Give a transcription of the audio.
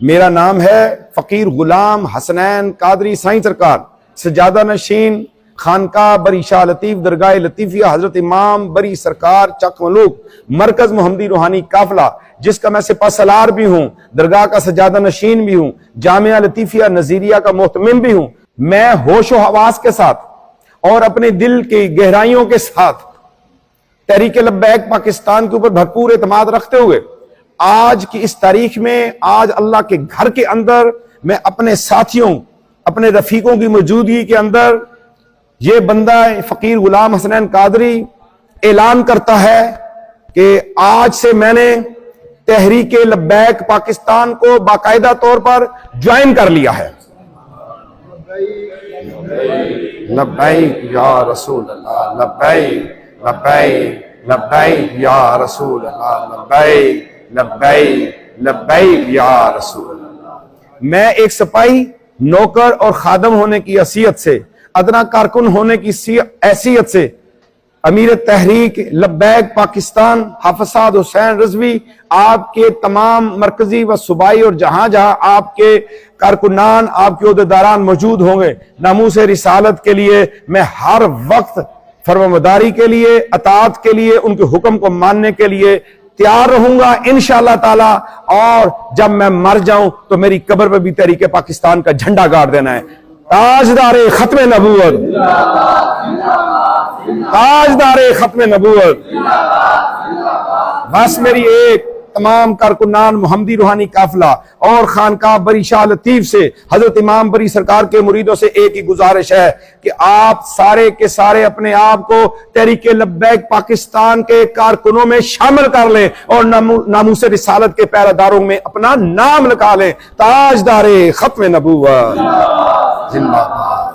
میرا نام ہے فقیر غلام حسنین قادری سائیں سرکار، سجادہ نشین خانقاہ بری شاہ لطیف درگاہ لطیفیہ حضرت امام بری سرکار چک ملوک مرکز محمدی روحانی قافلہ، جس کا میں سپہ سالار بھی ہوں، درگاہ کا سجادہ نشین بھی ہوں، جامعہ لطیفیہ نظیریہ کا محتمم بھی ہوں۔ میں ہوش و حواس کے ساتھ اور اپنے دل کی گہرائیوں کے ساتھ تحریک لبیک پاکستان کے اوپر بھرپور اعتماد رکھتے ہوئے آج کی اس تاریخ میں، آج اللہ کے گھر کے اندر میں اپنے ساتھیوں، اپنے رفیقوں کی موجودگی کے اندر یہ بندہ فقیر غلام حسنین قادری اعلان کرتا ہے کہ آج سے میں نے تحریک لبیک پاکستان کو باقاعدہ طور پر جوائن کر لیا ہے۔ لبیک یا رسول اللہ، لبیک لبیک لبیک یا رسول اللہ، لبیک لبیک لبیک یا رسول اللہ۔ میں ایک سپاہی، نوکر اور خادم ہونے کی حیثیت سے، ادنا کارکن ہونے کی حیثیت سے امیر تحریک لبیک پاکستان حافظ سعد حسین رضوی، آپ کے تمام مرکزی و صوبائی اور جہاں جہاں آپ کے کارکنان، آپ کے عہدیداران موجود ہوں گے، ناموس رسالت کے لیے میں ہر وقت فرمانبرداری کے لیے، اطاعت کے لیے، ان کے حکم کو ماننے کے لیے تیار رہوں گا انشاءاللہ تعالی۔ اور جب میں مر جاؤں تو میری قبر پہ بھی تحریک پاکستان کا جھنڈا گاڑ دینا ہے۔ تاجدار ختم نبوت، تاجدار ختم نبوت۔ بس میری ایک تمام کارکنان محمدی روحانی قافلہ اور خانقاہ بری شاہ لطیف سے، حضرت امام بری سرکار کے مریدوں سے ایک ہی گزارش ہے کہ آپ سارے کے سارے اپنے آپ کو تحریک لبیک پاکستان کے کارکنوں میں شامل کر لیں اور ناموس رسالت کے پیراداروں میں اپنا نام لکھا لیں۔ تاجدار ختم نبوت زندہ باد۔